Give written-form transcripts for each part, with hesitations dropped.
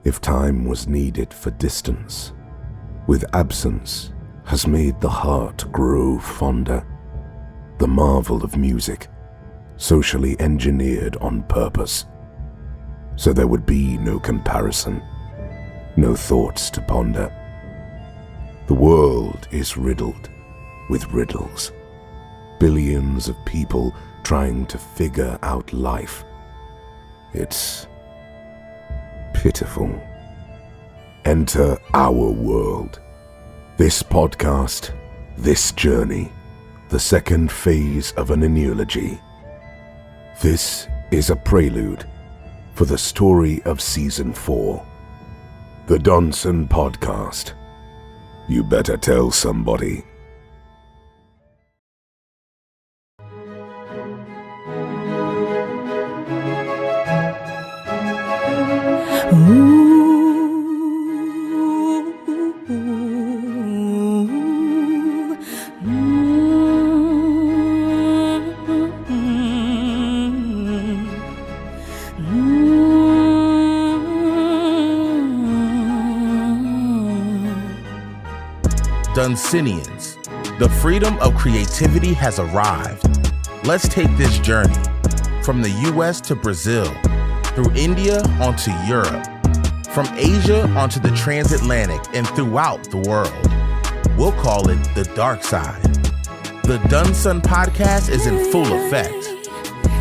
If time was needed for distance, with absence has made the heart grow fonder. The marvel of music, socially engineered on purpose, so there would be no comparison, no thoughts to ponder. The world is riddled with riddles, billions of people trying to figure out life. It's pitiful. Enter our world. This podcast, this journey, the second phase of an analogy. This is a prelude for the story of Season 4. The Doneson Podcast. You better tell somebody. Donesians, the freedom of creativity has arrived. Let's take this journey from the US to Brazil, through India onto Europe, from Asia onto the transatlantic and throughout the world. We'll call it the dark side. The Doneson Podcast is in full effect.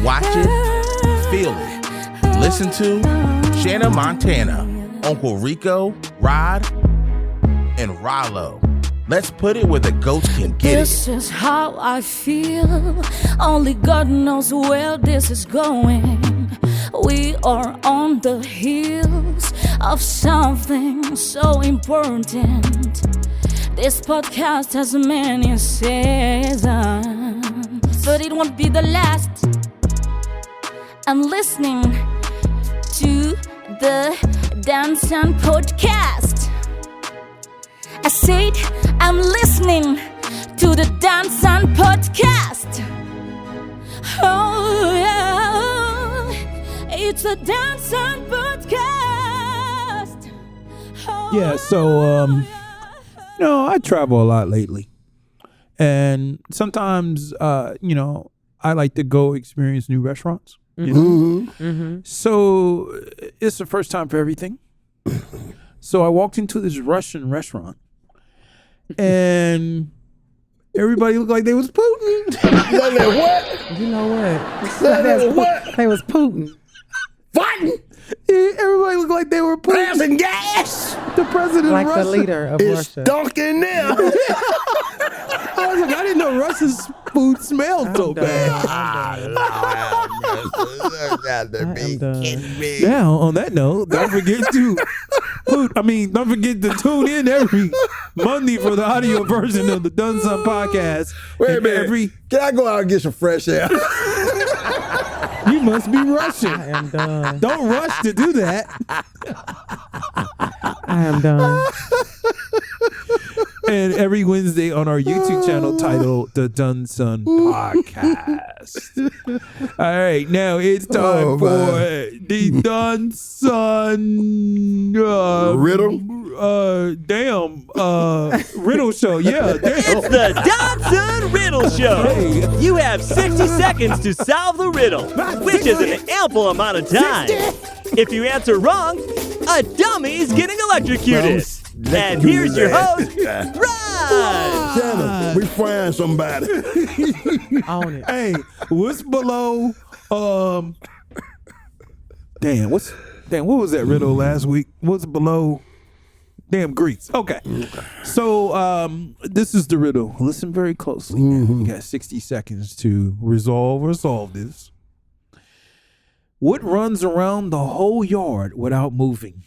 Watch it, feel it, listen to Shaana Montana, Uncle Rico, Rod, and Rollo. Let's put it where the goats can get This is how I feel. Only God knows where this is going. We are on the heels of something so important. This podcast has many seasons, but it won't be the last. I'm listening to the Doneson Podcast. I said I'm listening to the Doneson Podcast. Oh yeah, it's a Doneson Podcast. Oh, yeah, so I travel a lot lately, and sometimes I like to go experience new restaurants. You know? So it's the first time for everything. So I walked into this Russian restaurant, and everybody looked like they was Putin. What? You know what? They was Putin. Fighting. Everybody looked like they were Putin. Passing gas. The president Like of Russia. the leader of It's Russia. stunk in there. I was like, I didn't know Russia's food smelled so bad. I'm done. Now, on that note, don't forget to tune in every Monday for the audio version of the Doneson Podcast. Wait a And minute. Can I go out and get some fresh air? You must be Russian. I am done. Don't rush to do that. I am done. And every Wednesday on our YouTube channel titled The Doneson Podcast. All right, now it's time for the Doneson Riddle Show. Yeah, It's the Doneson Riddle Show. Hey. You have 60 seconds to solve the riddle, which is an ample amount of time. If you answer wrong, a dummy is getting electrocuted. And here's your host, Rod. Shannon, we frying somebody. Own it. Hey, what's below? What was that riddle last week? What's below? Greece. Okay. So this is the riddle. Listen very closely. You got 60 seconds to resolve or solve this. What runs around the whole yard without moving?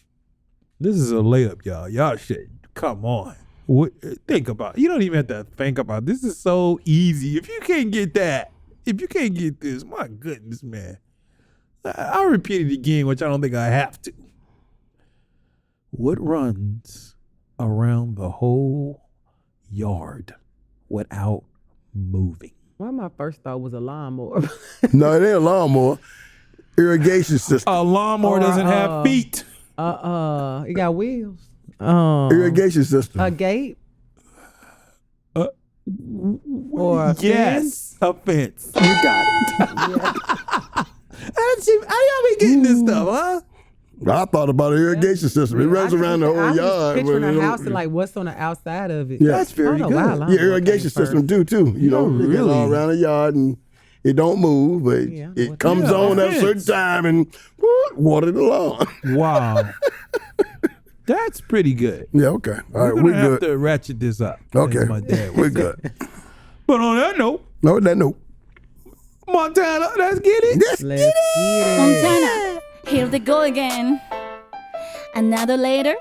This is a layup, y'all. Y'all should come on. Think about it. You don't even have to think about it. This is so easy. If you can't get that, if you can't get this, my goodness, man. I'll repeat it again, which I don't think I have to. What runs around the whole yard without moving? Well, my first thought was a lawnmower. No, it ain't a lawnmower. Irrigation system. A lawnmower doesn't have feet. It got wheels. Irrigation system. A gate. Or a fence. A fence. You got it. How y'all be getting this stuff, huh? I thought about an irrigation system. It runs around the whole yard. Picturing a house and like what's on the outside of it. Yeah. That's very good. Yeah, irrigation system too. You know, it goes all around the yard and it don't move, but it comes on at a certain time and water the lawn. Wow. That's pretty good. Yeah, okay. All right, We're we're gonna have good. to ratchet this up. Okay, as my dad would we're say. good. But on that note, Montana, let's get it. Let's get it. Montana, here they go again. Another later.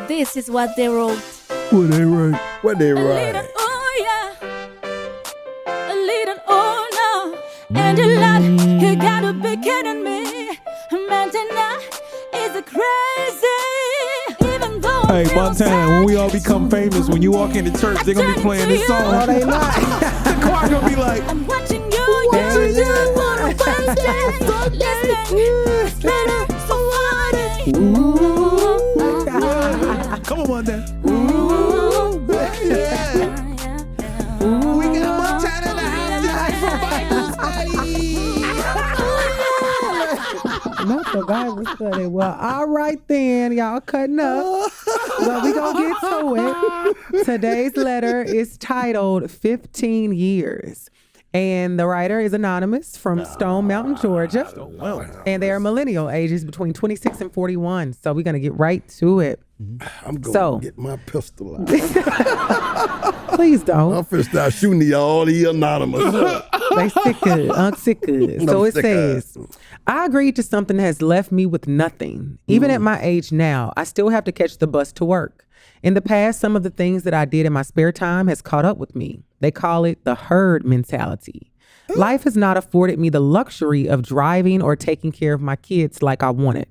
This is what they wrote. What they write? A little oh yeah, a little oh no, and a lot. You gotta be kidding me. Montana is a crazy. Even though Hey, I'm Montana, when we all become famous, when you walk into church, they're gonna be playing this song. No, they not. The choir gonna be like, I'm watching you. You do on a Wednesday. Listening, better, so funny. come on, Montana. Yeah. We got Montana in the house tonight for Bible study. Not the Bible study. Well, all right then, y'all cutting up. Well, we gonna get to it. Today's letter is titled 15 Years. And the writer is anonymous from Stone Mountain, Georgia. And they are millennial, ages between 26 and 41. So we're going to get right to it. I'm going to get my pistol out. Please don't. I'm finna start shooting all the anonymous. They sick good. Sick good. So it says, I agreed to something that has left me with nothing. Even at my age now, I still have to catch the bus to work. In the past, some of the things that I did in my spare time has caught up with me. They call it the herd mentality. Life has not afforded me the luxury of driving or taking care of my kids like I wanted.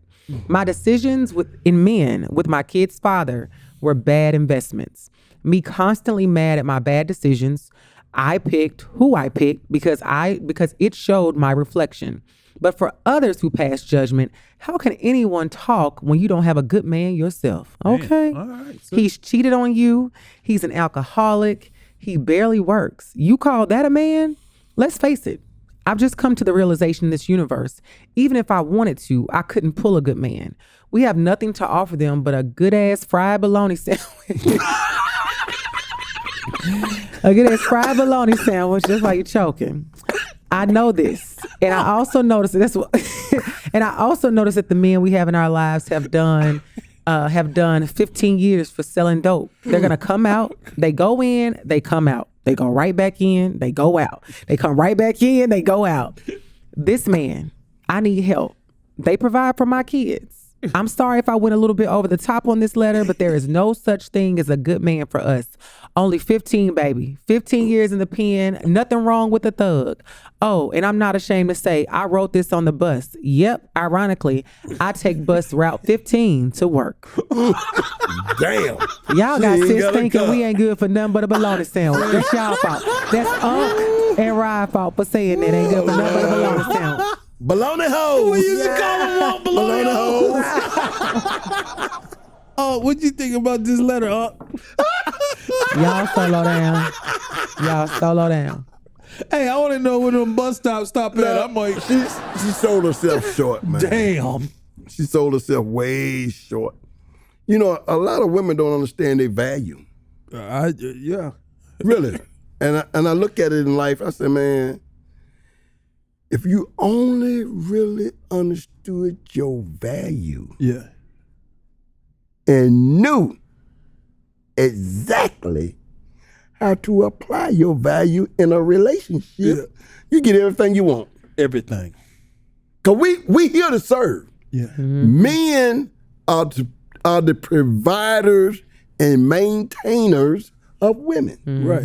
My decisions in men with my kid's father were bad investments. Me constantly mad at my bad decisions. I picked who I picked because it showed my reflection. But for others who pass judgment, how can anyone talk when you don't have a good man yourself? Okay. All right. He's cheated on you. He's an alcoholic. He barely works. You call that a man? Let's face it. I've just come to the realization in this universe, even if I wanted to, I couldn't pull a good man. We have nothing to offer them but a good ass fried bologna sandwich. A good ass fried bologna sandwich, just like you're choking. I know this, and I also noticed and I also noticed that the men we have in our lives have done 15 years for selling dope. They're gonna come out, they go in, they come out, they go right back in, they go out, they come right back in, they go out. This man, I need help. They provide for my kids. I'm sorry if I went a little bit over the top on this letter, but there is no such thing as a good man for us. Only 15, baby. 15 years in the pen. Nothing wrong with a thug. Oh, and I'm not ashamed to say I wrote this on the bus. Yep, ironically, I take bus route 15 to work. Damn. Y'all got sis thinking we ain't good for nothing but a bologna sandwich. That's y'all fault. That's Unc and Ryan fault for saying that ain't good for nothing but a bologna sandwich. Baloney hoes. We used to call them baloney hoes. Oh, what you think about this letter? Y'all solo down. Y'all solo down. Hey, I want to know where them bus stops stop at. I'm like, She sold herself short, man. damn. She sold herself way short. You know, a lot of women don't understand their value. Yeah. Really. And I look at it in life, I say, man, if you only really understood your value Yeah. and knew exactly how to apply your value in a relationship, you get everything you want. Everything. Because we here to serve. Yeah. Men are the providers and maintainers of women. Right.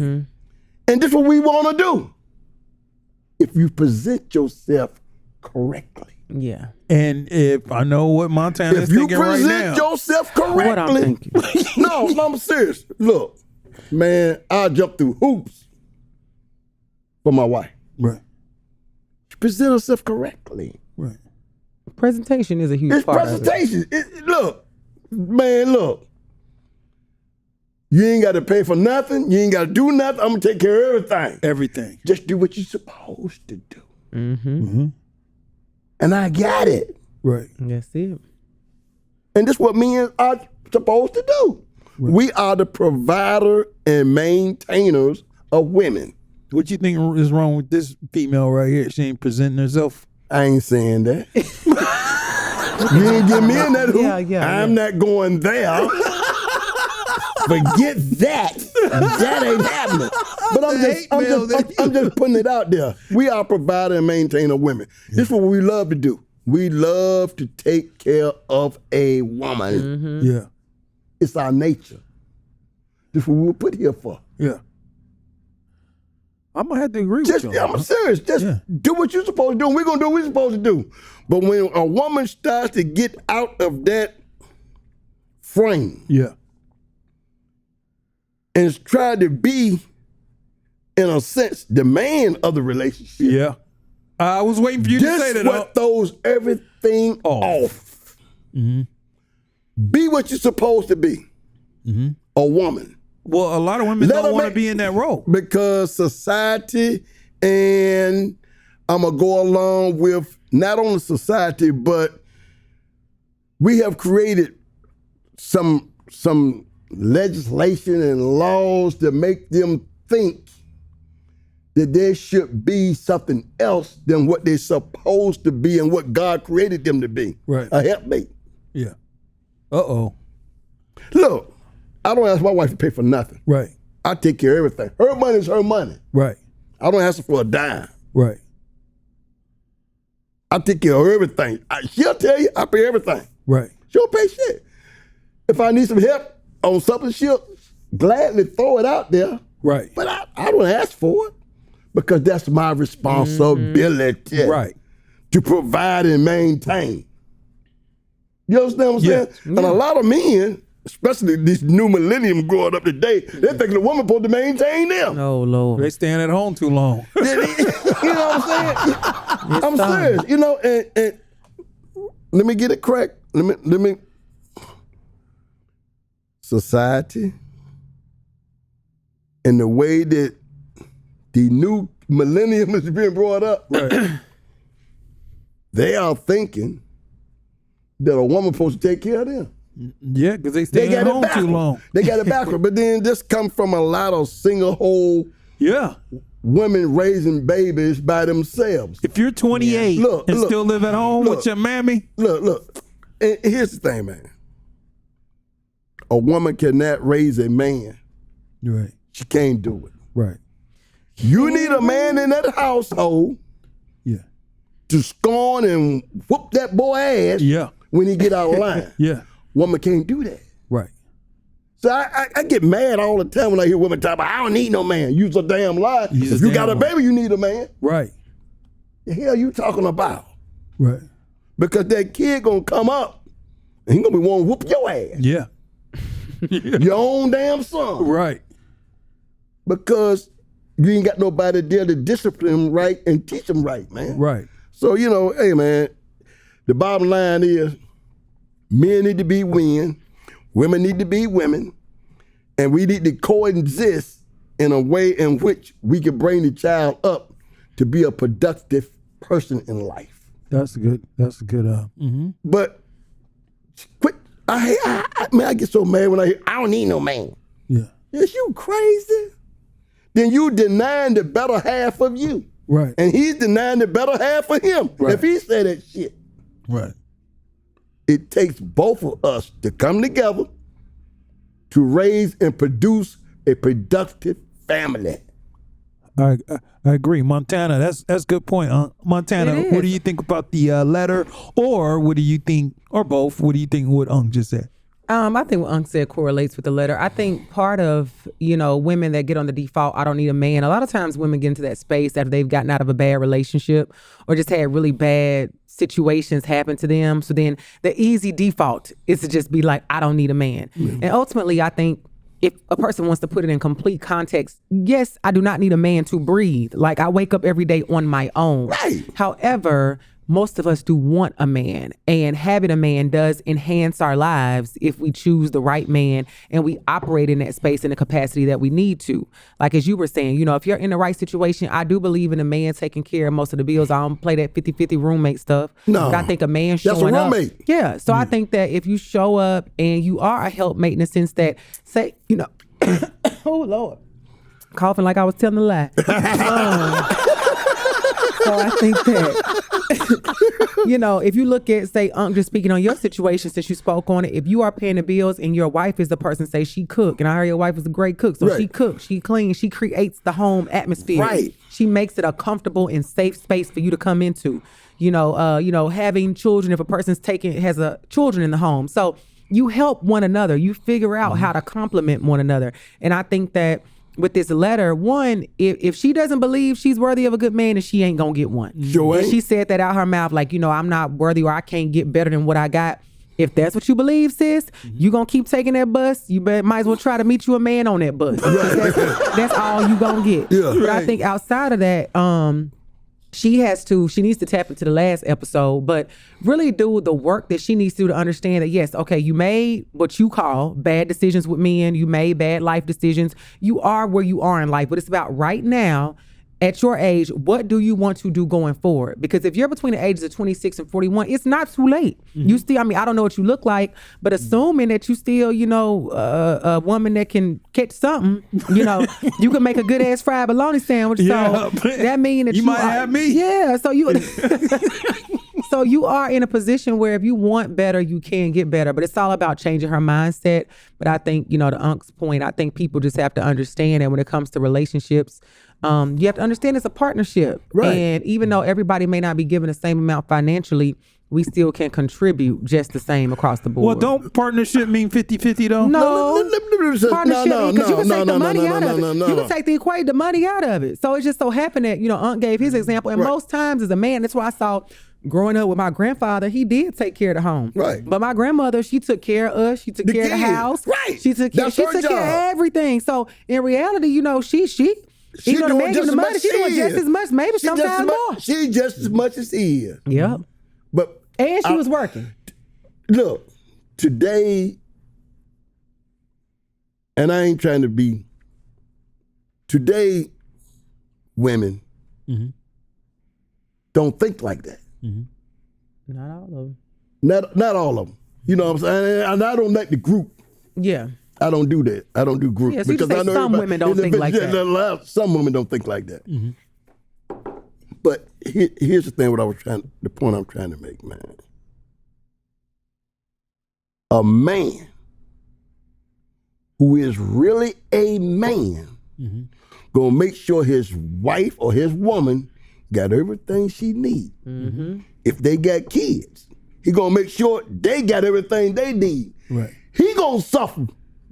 And this is what we want to do. If you present yourself correctly. Yeah. And if I know what Montana is If you thinking right present now. yourself correctly. What I'm thinking. No, I'm serious. Look, man, I jump through hoops for my wife. Right. She present herself correctly. Right. Presentation is a huge It's part presentation. Look, man, look. You ain't got to pay for nothing. You ain't got to do nothing. I'm going to take care of everything. Everything. Just do what you're supposed to do. Mm-hmm. And I got it. Right. of it. That's it. And this is what men are supposed to do. Right. We are the provider and maintainers of women. What you think is wrong with this female right here? She ain't presenting herself. I ain't saying that. You ain't get me in that hoop. I'm not going there. Forget that. That ain't happening. But I'm just putting it out there. We are provider and maintainer of women. Yeah. This is what we love to do. We love to take care of a woman. Mm-hmm. Yeah. It's our nature. This is what we were put here for. Yeah. I'm going to have to agree with you. I'm serious. Just do what you're supposed to do, and we're going to do what we're supposed to do. But when a woman starts to get out of that frame and try to be, in a sense, the man of the relationship. Yeah. I was waiting for you to say that. This what throws everything off. Mm-hmm. Be what you're supposed to be. Mm-hmm. A woman. Well, a lot of women don't want to be in that role. Because society, and I'm going to go along with not only society, but we have created some legislation and laws that make them think that there should be something else than what they're supposed to be and what God created them to be. Right. A helpmate. Yeah. Uh-oh. Look, I don't ask my wife to pay for nothing. Right. I take care of everything. Her money is her money. Right. I don't ask her for a dime. Right. I take care of everything. She'll tell you I pay everything. Right. She don't pay shit. If I need some help on something, she'll gladly throw it out there. Right. But I don't ask for it because that's my responsibility. Right. To provide and maintain. You understand what I'm saying? Yeah. And a lot of men, especially this new millennium growing up today, they're thinking the woman supposed to maintain them. Oh, Lord. They staying at home too long. You know what I'm saying? I'm serious. You know, and let me get it correct. Let me. Society and the way that the new millennium is being brought up, right. They are thinking that a woman supposed to take care of them. Yeah, because they stay at home too long. They got it backward. But then this comes from a lot of single-hole women raising babies by themselves. If you're 28 and still live at home with your mammy. Look. And here's the thing, man. A woman cannot raise a man. Right. She can't do it. Right. You need a man in that household to scorn and whoop that boy ass when he get out of line. Woman can't do that. Right. So I get mad all the time when I hear women talk about, I don't need no man. You's a damn lie. If you got a baby, you need a man. Right. The hell you talking about? Right. Because that kid gonna come up and he gonna be wanting to whoop your ass. Yeah. Your own damn son. Right. Because you ain't got nobody there to discipline him right and teach him right, man. Right. So, you know, hey, man, the bottom line is men need to be men, women need to be women, and we need to coexist in a way in which we can bring the child up to be a productive person in life. That's good. But quit. I get so mad when I hear, I don't need no man. Yeah. Is you crazy? Then you denying the better half of you. Right. And he's denying the better half of him. Right. If he said that shit. Right. It takes both of us to come together to raise and produce a productive family. I agree. Montana, that's a good point. Montana, what do you think about the letter? Or what do you think, or both, what do you think what Unc just said? I think what Unc said correlates with the letter. I think part of, women that get on the default, I don't need a man. A lot of times women get into that space after they've gotten out of a bad relationship or just had really bad situations happen to them. So then the easy default is to just be like, I don't need a man. Mm-hmm. And ultimately, I think if a person wants to put it in complete context, yes, I do not need a man to breathe. Like I wake up every day on my own. Right. However, most of us do want a man, and having a man does enhance our lives if we choose the right man and we operate in that space in the capacity that we need to. Like as you were saying, if you're in the right situation, I do believe in a man taking care of most of the bills. I don't play that 50-50 roommate stuff. No. But I think a man showing That's a roommate. up. Yeah. So I think that if you show up and you are a helpmate in the sense that, say, oh Lord, coughing like I was telling a lie. So I think that, if you look at, say, just speaking on your situation since you spoke on it, if you are paying the bills and your wife is the person, say she cook, and I heard your wife is a great cook, so she cooks, she cleans, she creates the home atmosphere. Right. She makes it a comfortable and safe space for you to come into. Having children, if a person's has children in the home. So you help one another. You figure out how to complement one another. And I think that with this letter, one, if she doesn't believe she's worthy of a good man, then she ain't gonna get one. Sure ain't. If she said that out her mouth, like, I'm not worthy or I can't get better than what I got. If that's what you believe, sis, you gonna keep taking that bus. You might as well try to meet you a man on that bus. That's all you gonna get. Yeah. But I think outside of that, she needs to tap into the last episode, but really do the work that she needs to do to understand that, yes, okay, you made what you call bad decisions with men, you made bad life decisions, you are where you are in life, but it's about right now, at your age, what do you want to do going forward? Because if you're between the ages of 26 and 41, it's not too late. You still, I don't know what you look like, but assuming that you still, a woman that can catch something, you can make a good ass fried bologna sandwich. Yeah, so that means that you might have me. Yeah. So so you are in a position where if you want better, you can get better, but it's all about changing her mindset. But I think, to Unc's point, I think people just have to understand that when it comes to relationships, you have to understand it's a partnership. Right. And even though everybody may not be given the same amount financially, we still can contribute just the same across the board. Well, don't partnership mean 50-50 though? No. Partnership, because you can take the money out of it. No. You can take the money out of it. So it just so happened that, Unc gave his example. And most times as a man, that's why I saw growing up with my grandfather, he did take care of the home. Right. But my grandmother, she took care of us. She took care of the house. Right. She took care of everything. So in reality, she even though the man giving the money, she doing just as much, maybe sometimes more. She just as much as he is. Yep. And she was working. Look, today, and I ain't trying to be, today, women don't think like that. Not all of them. Not all of them. You know what I'm saying? And I don't like the group. Yeah. I don't do that. I don't do groups. Yeah, so because I know some women don't think like that. Some women don't think like that. But here's the thing. The point I'm trying to make, man. A man who is really a man gonna make sure his wife or his woman got everything she needs. If they got kids, he gonna make sure they got everything they need. Right. He gonna suffer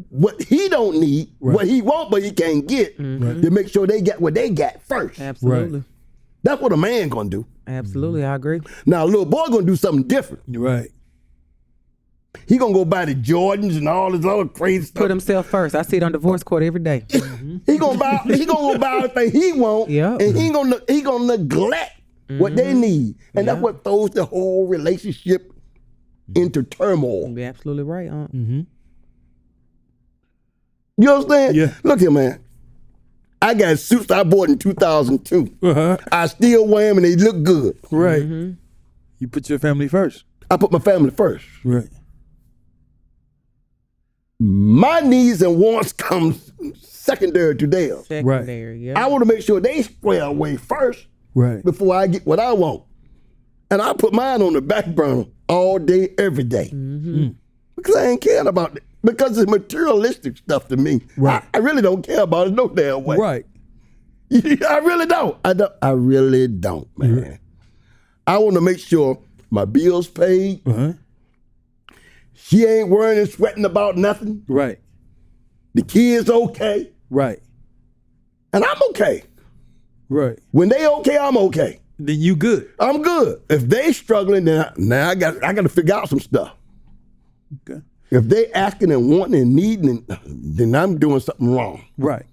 what he don't need, what he want but he can't get, to make sure they get what they got first. Absolutely. Right. That's what a man gonna do. Absolutely, I agree. Now a little boy gonna do something different. Right. He gonna go buy the Jordans and all this other crazy stuff. Put himself first. I see it on divorce court every day. He gonna go buy everything he want, Yep. and he gonna neglect what they need, and that's what throws the whole relationship into turmoil. You're absolutely right, Aunt. You understand? Yeah. Look here, man. I got suits I bought in 2002. I still wear them and they look good. Right. You put your family first. I put my family first. Right. My needs and wants come secondary to theirs. Secondary, yeah. I want to make sure they square away first Right. before I get what I want. And I put mine on the back burner all day, every day. Because I ain't caring about it. Because it's materialistic stuff to me. Right. I really don't care about it no damn way. Right. I really don't. I really don't, man. I want to make sure my bills paid. She ain't worrying and sweating about nothing. Right. The kids okay. Right. And I'm okay. Right. When they okay, I'm okay. Then you good. I'm good. If they struggling, then now I got to figure out some stuff. Okay. If they asking and wanting and needing, then I'm doing something wrong. Right.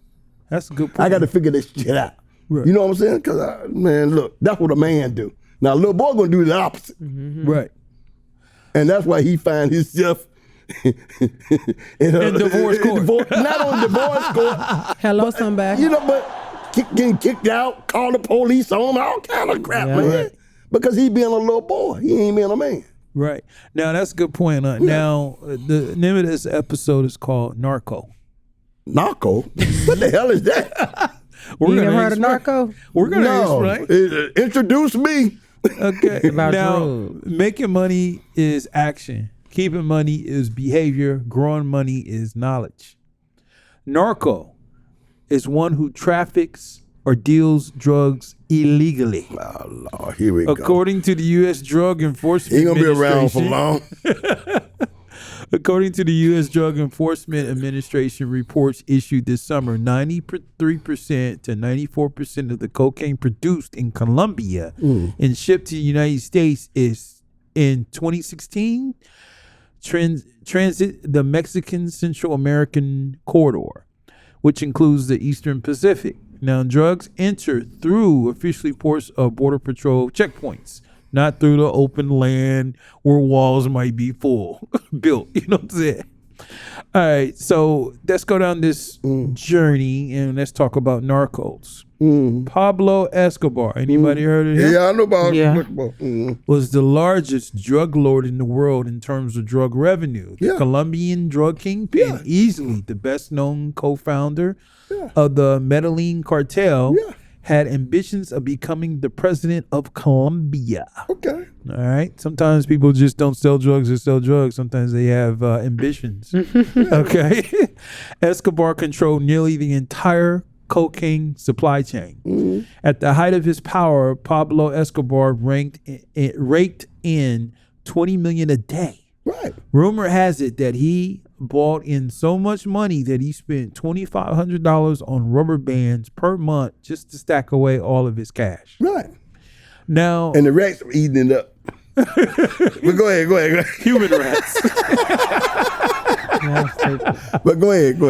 That's a good point. I got to figure this shit out. Right. You know what I'm saying? Because, man, look, that's what a man do. Now, little boy gonna do the opposite. Right. And that's why he find himself in divorce court. Not on divorce court. Hello, somebody. But getting kicked out, call the police on, all kind of crap, man. Right. Because he being a little boy. He ain't being a man. Right. Now, that's a good point. Now, the name of this episode is called Narco. Narco? What the hell is that? You never heard of Narco? We're going to explain. Introduce me. Okay. About now, drugs. making money is action. Keeping money is behavior. Growing money is knowledge. Narco is one who traffics or deals drugs illegally. Oh, Lord, here we go. According to the U.S. Drug Enforcement He gonna be around for Administration- long. According to the U.S. Drug Enforcement Administration reports issued this summer, 93% to 94% of the cocaine produced in Colombia and shipped to the United States is in 2016 transit the Mexican Central American corridor, which includes the Eastern Pacific. Now, drugs enter through officially ports of Border Patrol checkpoints, not through the open land where walls might be built. You know what I'm saying? All right, so let's go down this journey and let's talk about Narcos. Pablo Escobar, anybody heard of him? Yeah, I know about Yeah. Was the largest drug lord in the world in terms of drug revenue. The Yeah. Colombian drug kingpin, easily the best known co-founder of the Medellin cartel, had ambitions of becoming the president of Colombia. Okay. All right. Sometimes people just don't sell drugs or sell drugs. Sometimes they have ambitions. Okay. Escobar controlled nearly the entire cocaine supply chain. At the height of his power, Pablo Escobar raked in $20 million a day. Right. Rumor has it that he bought in so much money that he spent $2,500 on rubber bands per month just to stack away all of his cash. Right. Now, And the rats were eating it up. But go ahead. human rats. But go ahead.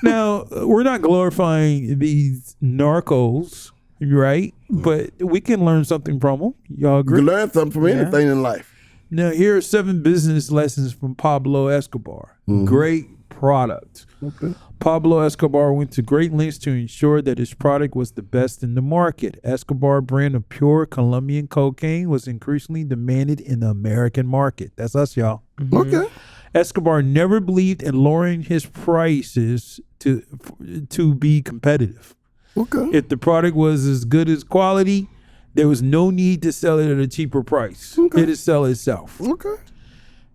Now, we're not glorifying these narcos, right? But we can learn something from them. Y'all You agree? can learn something from anything in life. Now, here are 7 business lessons from Pablo Escobar. Great product. Okay. Pablo Escobar went to great lengths to ensure that his product was the best in the market. Escobar brand of pure Colombian cocaine was increasingly demanded in the American market. That's us, y'all. Okay. Escobar never believed in lowering his prices to be competitive. Okay. If the product was as good as quality, there was no need to sell it at a cheaper price. It'd sell itself. Okay.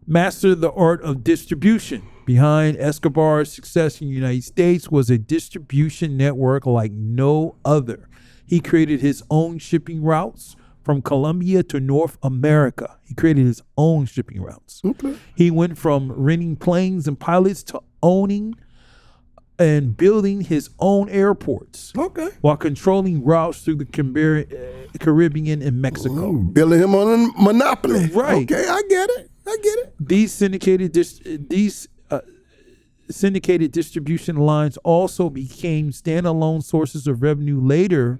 Master the art of distribution. Behind Escobar's success in the United States was a distribution network like no other. He created his own shipping routes from Colombia to North America. He created his own shipping routes. Okay. He went from renting planes and pilots to owning and building his own airports Okay. while controlling routes through the Caribbean and Mexico. Billing him on a monopoly. Right. Okay, I get it. These syndicated distribution lines also became standalone sources of revenue later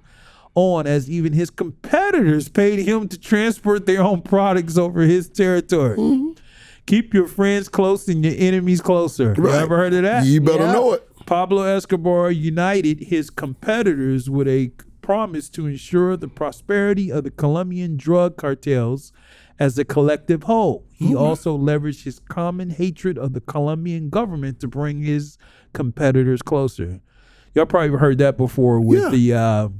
on, as even his competitors paid him to transport their own products over his territory. Keep your friends close and your enemies closer. You Right. ever heard of that? You better know it. Pablo Escobar united his competitors with a promise to ensure the prosperity of the Colombian drug cartels as a collective whole. He also leveraged his common hatred of the Colombian government to bring his competitors closer. Y'all probably heard that before with the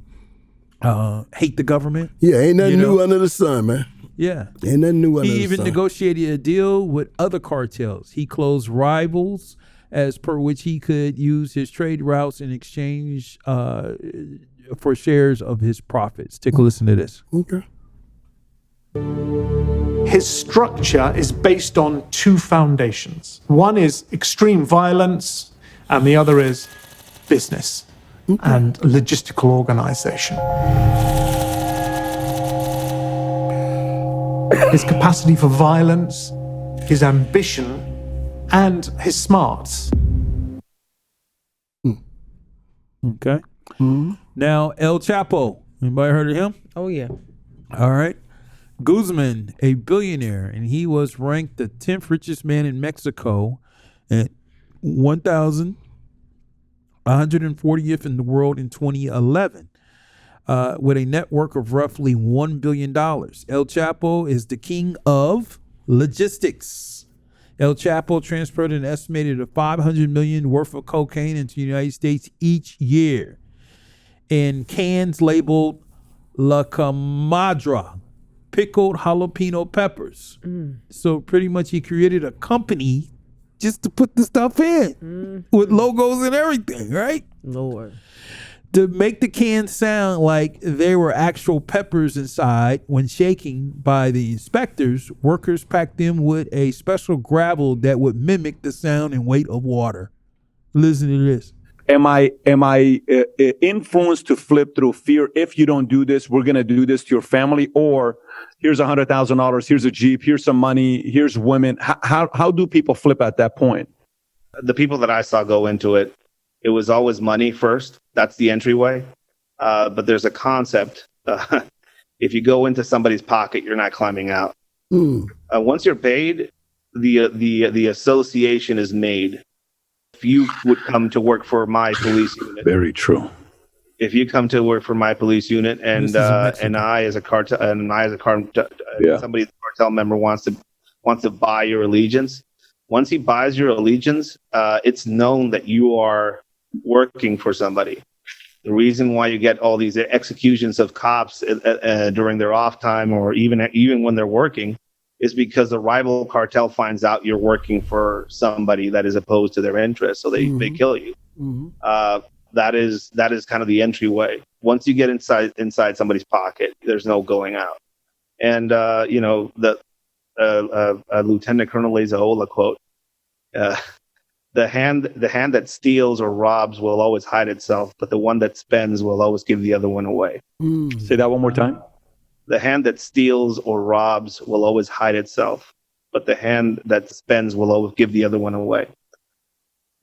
hate the government. Yeah, ain't nothing You know? new under the sun, man. Yeah. Ain't nothing new under He the even sun. negotiated a deal with other cartels. He closed rivals as per which he could use his trade routes in exchange for shares of his profits. Take a listen to this. Okay. His structure is based on 2 foundations. One is extreme violence, and the other is business and logistical organization. His capacity for violence, his ambition, and his smarts. Okay. Now, El Chapo. Anybody heard of him? Oh, yeah. All right. Guzman, a billionaire, and he was ranked the 10th richest man in Mexico at 1,140th in the world in 2011, with a network of roughly $1 billion. El Chapo is the king of logistics. El Chapo transferred an estimated $500 million worth of cocaine into the United States each year in cans labeled La Comadre, pickled jalapeno peppers. So pretty much he created a company just to put the stuff in with logos and everything, right? Lord. To make the cans sound like there were actual peppers inside, when shaking by the inspectors, workers packed them with a special gravel that would mimic the sound and weight of water. Listen to this. Am I influenced to flip through fear? If you don't do this, we're going to do this to your family. Or here's $100,000. Here's a Jeep. Here's some money. Here's women. How do people flip at that point? The people that I saw go into it, it was always money first. That's the entryway. But there's a concept. If you go into somebody's pocket, you're not climbing out. Once you're paid, the association is made. If you would come to work for my police unit, Very true. if you come to work for my police unit, and I as a cartel, somebody the cartel member wants to buy your allegiance. Once he buys your allegiance, it's known that you are working for somebody. The reason why you get all these executions of cops during their off time, or even when they're working, is because the rival cartel finds out you're working for somebody that is opposed to their interests, so they kill you. That is kind of the entryway. Once you get inside somebody's pocket, there's no going out. And the Lieutenant Colonel Lezaola quote: "The hand that steals or robs will always hide itself, but the one that spends will always give the other one away." Say that one more time. The hand that steals or robs will always hide itself, but the hand that spends will always give the other one away.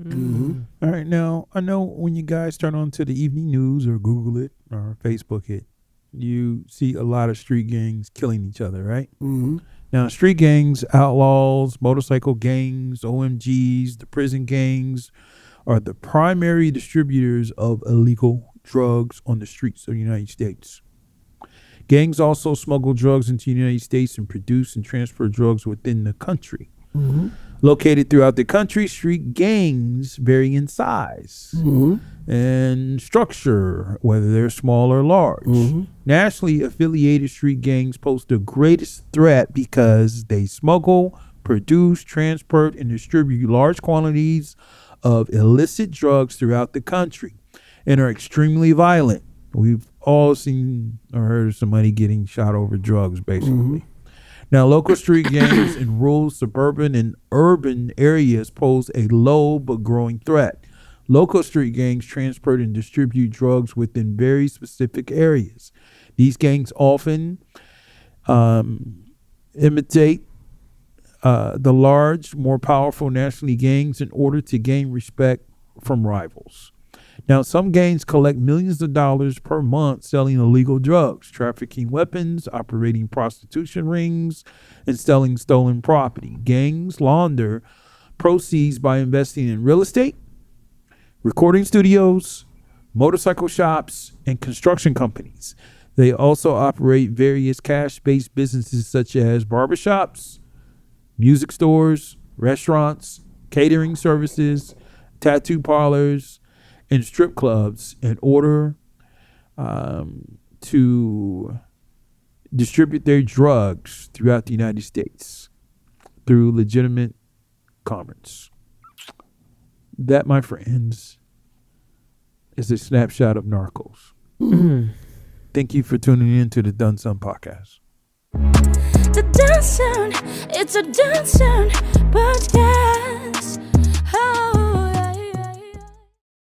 All right, now I know when you guys turn on to the evening news or Google it or Facebook it, you see a lot of street gangs killing each other, right? Now, street gangs, outlaws, motorcycle gangs, OMGs, the prison gangs are the primary distributors of illegal drugs on the streets of the United States. Gangs also smuggle drugs into the United States and produce and transfer drugs within the country. Located throughout the country, street gangs vary in size and structure, whether they're small or large. Nationally affiliated street gangs pose the greatest threat because they smuggle, produce, transport, and distribute large quantities of illicit drugs throughout the country and are extremely violent. We've all seen or heard of somebody getting shot over drugs, basically. Now, local street gangs in rural, suburban, and urban areas pose a low but growing threat. Local street gangs transport and distribute drugs within very specific areas. These gangs often imitate the large, more powerful nationally gangs in order to gain respect from rivals. Now, some gangs collect millions of dollars per month selling illegal drugs, trafficking weapons, operating prostitution rings, and selling stolen property. Gangs launder proceeds by investing in real estate, recording studios, motorcycle shops, and construction companies. They also operate various cash-based businesses such as barbershops, music stores, restaurants, catering services, tattoo parlors, and strip clubs in order to distribute their drugs throughout the United States through legitimate commerce. That, my friends, is a snapshot of Narcos. Thank you for tuning in to the Doneson podcast. The Doneson, it's a Doneson podcast.